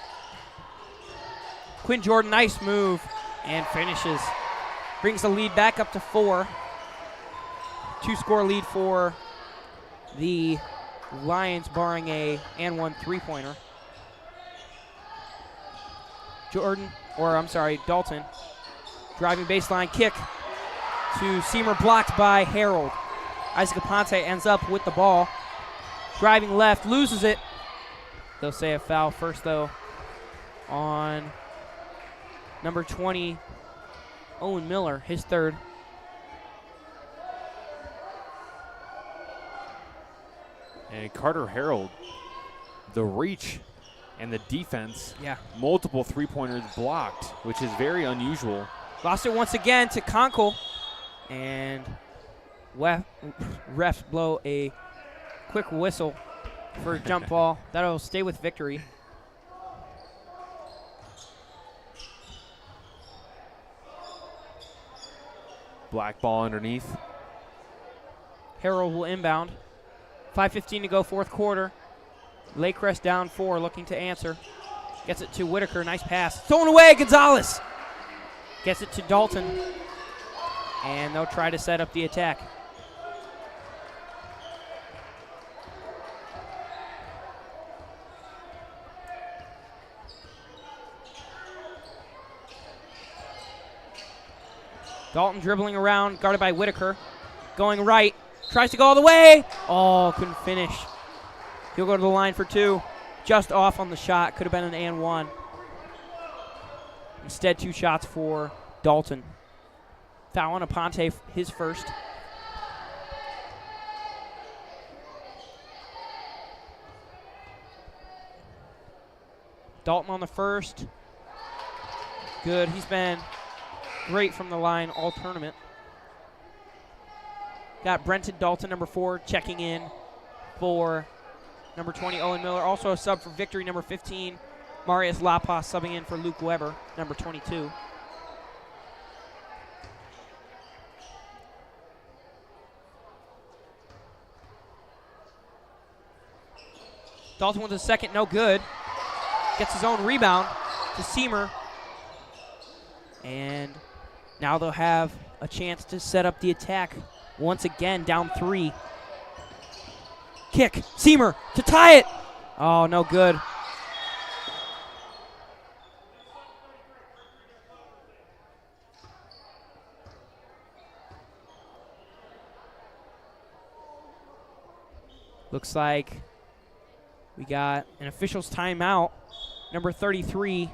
S4: Quinn Jordan, nice move, and finishes. Brings the lead back up to 4. 2-score lead for the Lions, barring a and 1 3-pointer. Dalton, driving baseline kick to Seamer, blocked by Harold. Isaac Aponte ends up with the ball. Driving left, loses it. They'll say a foul first, though, on number 20, Owen Miller, his 3rd.
S3: And Carter Harold, the reach and the defense.
S4: Yeah.
S3: Multiple 3-pointers blocked, which is very unusual.
S4: Lost it once again to Conkle. And refs blow a quick whistle for a jump ball. That'll stay with Victory.
S3: Black ball underneath.
S4: Harold will inbound. 5:15 to go, 4th quarter. Lakecrest down 4, looking to answer. Gets it to Whitaker, nice pass. Thrown away, Gonzalez. Gets it to Dalton. And they'll try to set up the attack. Dalton dribbling around, guarded by Whitaker. Going right, tries to go all the way. Oh, couldn't finish. He'll go to the line for 2. Just off on the shot. Could have been an and 1. Instead, 2 shots for Dalton. Foul on Aponte, his first. Dalton on the first. Good. He's been great from the line all tournament. Got Brenton Dalton, number 4, checking in for number 20, Owen Miller. Also a sub for Victory, number 15, Marius Lapas, subbing in for Luke Weber, number 22. Dalton with his second, no good. Gets his own rebound to Seamer. And now they'll have a chance to set up the attack once again, down 3. Kick, Seamer to tie it. Oh, no good. Looks like we got an official's timeout. Number 33,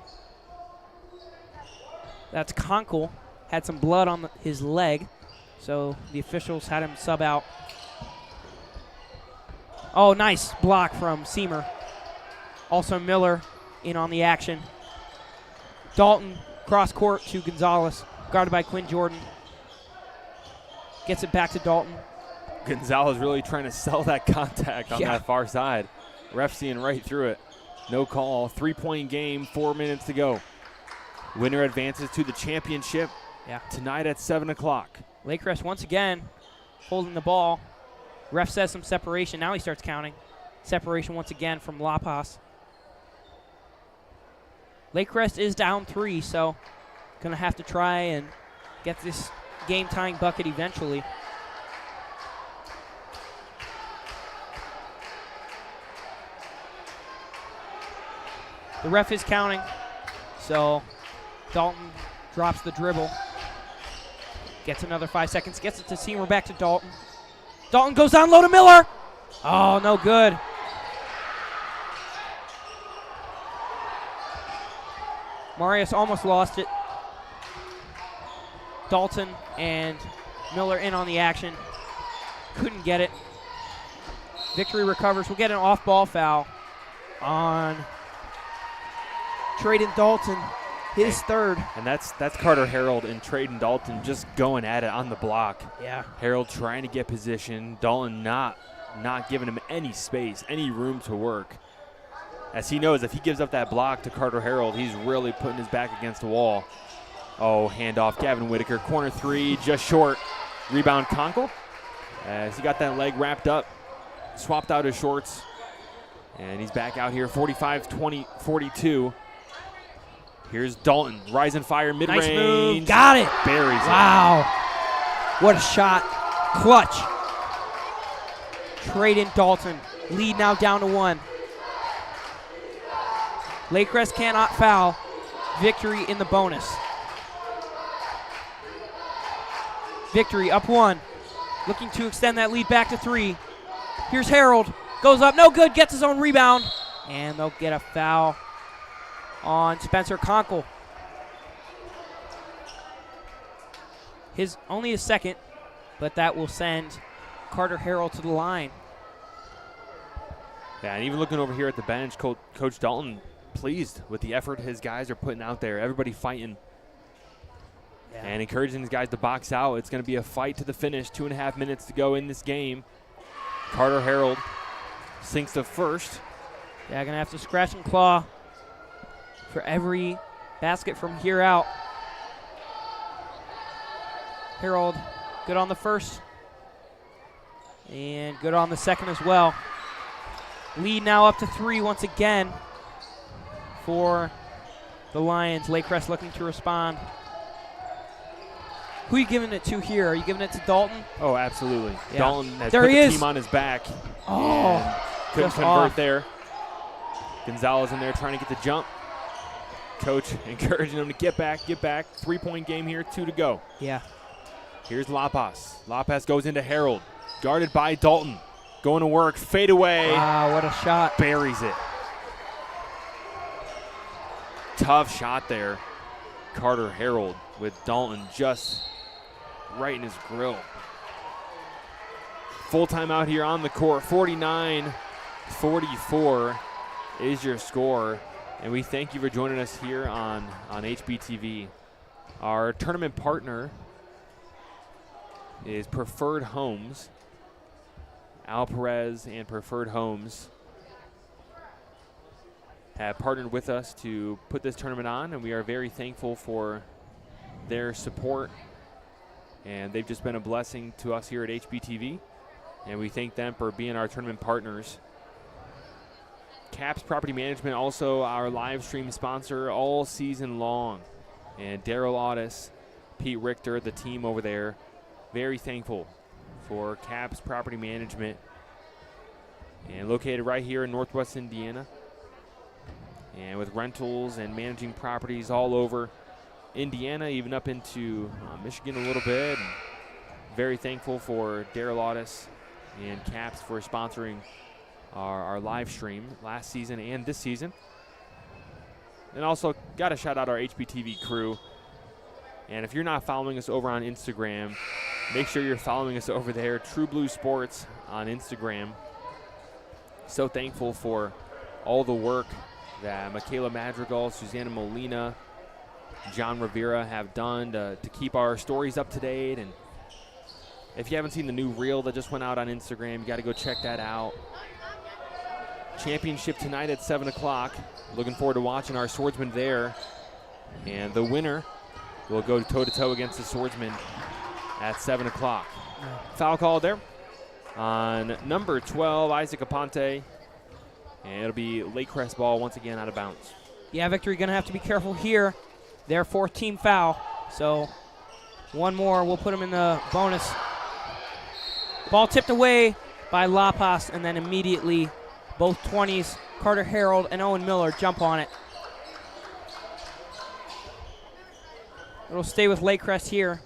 S4: that's Conkle, had some blood on his leg, so the officials had him sub out. Oh, nice block from Seamer. Also Miller in on the action. Dalton cross court to Gonzalez, guarded by Quinn Jordan. Gets it back to Dalton.
S3: Gonzalez really trying to sell that contact on that far side. Ref seeing right through it. No call. 3-point game, 4 minutes to go. Winner advances to the championship tonight at 7 o'clock.
S4: Lakecrest once again holding the ball. Ref says some separation. Now he starts counting. Separation once again from Lapas. Lakecrest is down 3, so going to have to try and get this game-tying bucket eventually. The ref is counting, so Dalton drops the dribble. Gets another 5 seconds, gets it to Seamer, back to Dalton. Dalton goes down low to Miller. Oh, no good. Marius almost lost it. Dalton and Miller in on the action. Couldn't get it. Victory recovers. We'll get an off-ball foul on Traden Dalton, his third.
S3: And that's Carter Harold and Traden Dalton just going at it on the block.
S4: Yeah.
S3: Harold trying to get position. Dalton not giving him any space, any room to work. As he knows if he gives up that block to Carter Harold, he's really putting his back against the wall. Oh, handoff, Gavin Whitaker. Corner 3, just short. Rebound, Conkle. As he got that leg wrapped up, swapped out his shorts. And he's back out here, 45-20-42. Here's Dalton, rising fire, mid-range.
S4: Nice move, got it.
S3: Buries it.
S4: Wow, what a shot. Clutch. Traden Dalton, lead now down to 1. Lakecrest cannot foul. Victory in the bonus. Victory up 1. Looking to extend that lead back to 3. Here's Harold. Goes up, no good, gets his own rebound. And they'll get a foul on Spencer Conkle. Only his second, but that will send Carter Harold to the line.
S3: Yeah, and even looking over here at the bench, Coach Dalton pleased with the effort his guys are putting out there. Everybody fighting and encouraging these guys to box out. It's going to be a fight to the finish. 2.5 minutes to go in this game. Carter Harold sinks the first.
S4: Yeah, going to have to scratch and claw for every basket from here out. Harold, good on the first. And good on the second as well. Lead now up to 3 once again for the Lions. Lakecrest looking to respond. Who are you giving it to here? Are you giving it to Dalton?
S3: Oh, absolutely.
S4: Yeah.
S3: Dalton has
S4: there
S3: put
S4: he
S3: the
S4: is.
S3: team on his back.
S4: Oh,
S3: and couldn't
S4: just
S3: convert
S4: off.
S3: there. Gonzalez in there trying to get the jump. Coach encouraging him to get back. 3-point game here, 2 to go.
S4: Yeah.
S3: Here's Lapas. Lapas goes into Harold. Guarded by Dalton. Going to work. Fade away.
S4: Wow, what a shot.
S3: Buries it. Tough shot there. Carter Harold with Dalton just right in his grill. Full timeout here on the court. 49-44 is your score. And we thank you for joining us here on HBTV. Our tournament partner is Preferred Homes. Al Perez and Preferred Homes have partnered with us to put this tournament on, and we are very thankful for their support. And they've just been a blessing to us here at HBTV, and we thank them for being our tournament partners. Caps Property Management, also our live stream sponsor all season long. And Daryl Audis, Pete Richter, the team over there, very thankful for Caps Property Management, and located right here in Northwest Indiana, and with rentals and managing properties all over Indiana, even up into Michigan a little bit. And very thankful for Daryl Audis and Caps for sponsoring our live stream last season and this season. And also got to shout out our HBTV crew. And if you're not following us over on Instagram, make sure you're following us over there, True Blue Sports on Instagram. So thankful for all the work that Michaela Madrigal, Susanna Molina, John Rivera have done to keep our stories up to date. And if you haven't seen the new reel that just went out on Instagram, you got to go check that out. Championship tonight at 7 o'clock. Looking forward to watching our swordsman there. And the winner will go toe-to-toe against the swordsman at 7 o'clock. Foul call there on number 12, Isaac Aponte. And it'll be Lakecrest ball once again out of bounds.
S4: Yeah, Victory going to have to be careful here. Their fourth team foul. So one more will put them in the bonus. Ball tipped away by Lapas, and then immediately both 20s, Carter Harold and Owen Miller, jump on it. It'll stay with Lakecrest here.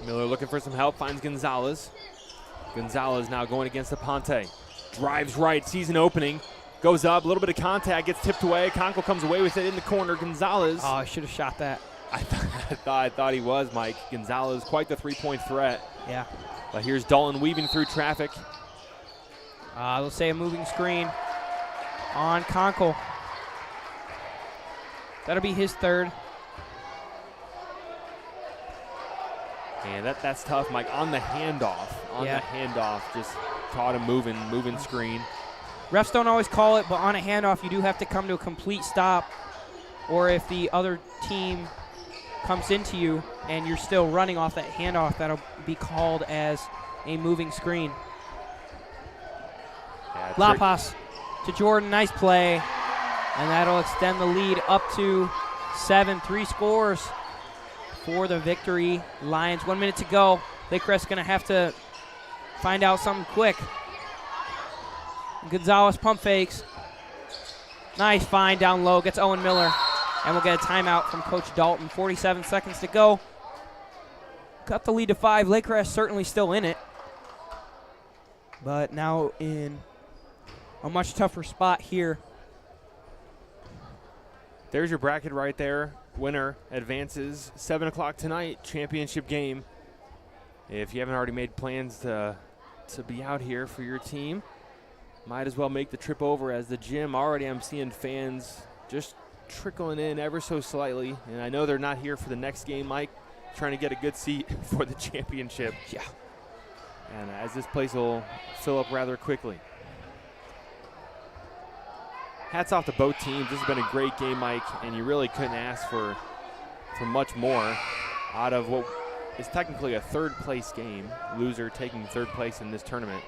S3: Miller looking for some help, finds Gonzalez. Gonzalez now going against Aponte. Drives right, sees an opening, goes up, a little bit of contact, gets tipped away. Conkle comes away with it in the corner. Gonzalez.
S4: Oh, I should have shot that.
S3: I thought he was, Mike. Gonzalez, quite the three-point threat.
S4: Yeah.
S3: But here's Dalton weaving through traffic.
S4: Let's say a moving screen on Conkle. That'll be his third.
S3: And that's tough, Mike. On the handoff, just caught him moving screen.
S4: Refs don't always call it, but on a handoff, you do have to come to a complete stop. Or if the other team comes into you and you're still running off that handoff, that'll be called as a moving screen.
S3: Yeah,
S4: Lapas to Jordan, nice play. And that'll extend the lead up to 7. 3 scores for the Victory Lions. 1 minute to go. Lakecrest going to have to find out something quick. Gonzalez pump fakes. Nice find down low. Gets Owen Miller. And we'll get a timeout from Coach Dalton. 47 seconds to go. Cut the lead to 5. Lakecrest certainly still in it, but now in a much tougher spot here.
S3: There's your bracket right there. Winner advances. 7 o'clock tonight, championship game. If you haven't already made plans to be out here for your team, might as well make the trip over, as the gym already I'm seeing fans just trickling in ever so slightly. And I know they're not here for the next game, Mike, trying to get a good seat for the championship.
S4: Yeah.
S3: And as this place will fill up rather quickly. Hats off to both teams. This has been a great game, Mike, and you really couldn't ask for much more out of what is technically a third-place game. Loser taking third place in this tournament.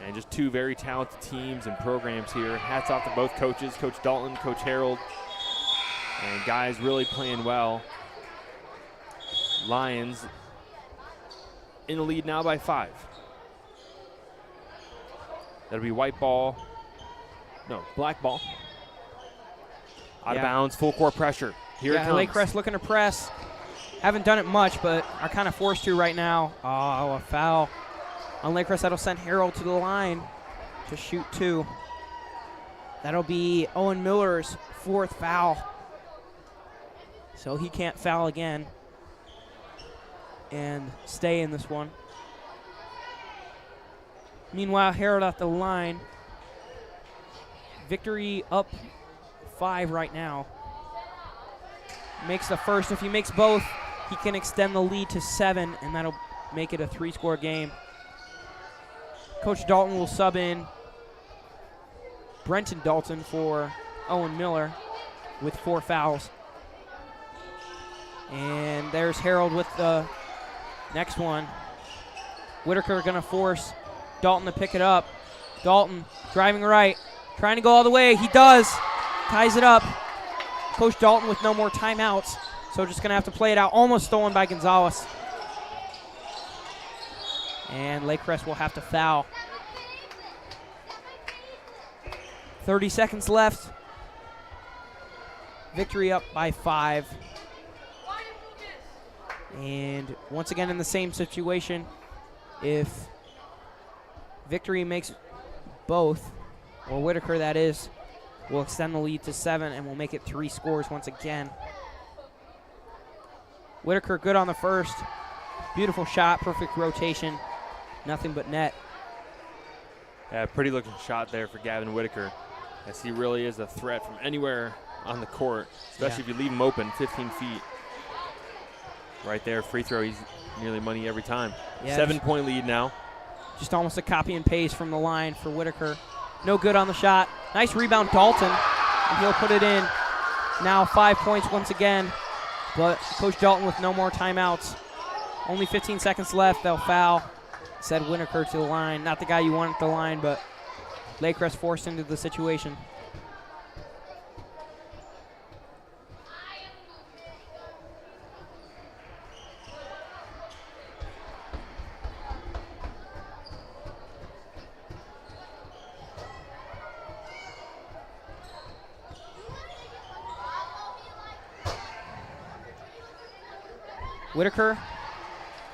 S3: And just two very talented teams and programs here. Hats off to both coaches, Coach Dalton, Coach Harold. And guys really playing well. Lions in the lead now by 5. That'll be white ball. No, black ball. Out of bounds, full court pressure. Here it comes.
S4: Lakecrest looking to press. Haven't done it much, but are kind of forced to right now. Oh, a foul on Lakecrest. That'll send Harold to the line to shoot 2. That'll be Owen Miller's 4th foul. So he can't foul again and stay in this one. Meanwhile, Harold at the line. Victory up 5 right now. Makes the first. If he makes both, he can extend the lead to 7, and that'll make it a 3-score game. Coach Dalton will sub in Brenton Dalton for Owen Miller with 4 fouls. And there's Harold with the next one. Whitaker going to force Dalton to pick it up. Dalton driving right, trying to go all the way. He does. Ties it up. Coach Dalton with no more timeouts, so just going to have to play it out. Almost stolen by Gonzalez. And Lakecrest will have to foul. 30 seconds left. Victory up by 5. And once again in the same situation, if Victory makes both, or Whitaker that is, will extend the lead to 7 and will make it 3 scores once again. Whitaker good on the first. Beautiful shot, perfect rotation. Nothing but net.
S3: Yeah, pretty looking shot there for Gavin Whitaker, as he really is a threat from anywhere on the court, especially if you leave him open 15 feet. Right there, free throw, he's nearly money every time.
S4: Yeah,
S3: 7-point lead now.
S4: Just almost a copy and paste from the line for Whitaker. No good on the shot. Nice rebound, Dalton, and he'll put it in. Now 5 points once again, but Coach Dalton with no more timeouts. Only 15 seconds left, they'll foul. Said Whitaker to the line. Not the guy you want at the line, but Lakecrest forced into the situation. Whitaker,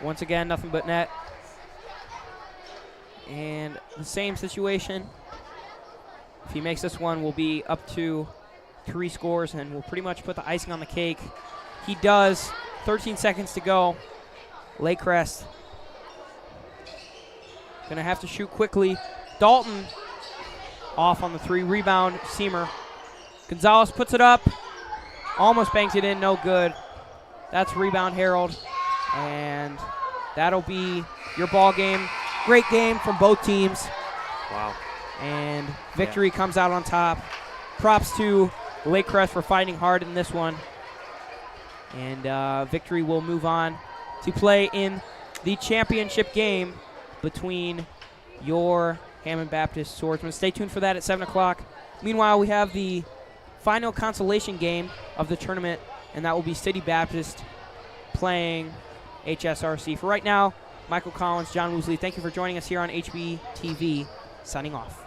S4: once again, nothing but net. And the same situation. If he makes this one, we'll be up to 3 scores, and we'll pretty much put the icing on the cake. He does. 13 seconds to go. Lakecrest going to have to shoot quickly. Dalton off on the 3. Rebound, Seamer. Gonzalez puts it up. Almost banked it in, no good. That's rebound, Harold. And that'll be your ball game. Great game from both teams.
S3: Wow.
S4: And victory comes out on top. Props to Lakecrest for fighting hard in this one. And victory will move on to play in the championship game between your Hammond Baptist Swordsmen. Stay tuned for that at 7 o'clock. Meanwhile, we have the final consolation game of the tournament, and that will be City Baptist playing HSRC. For right now, Michael Collins, John Woosley, thank you for joining us here on HBTV. Signing off.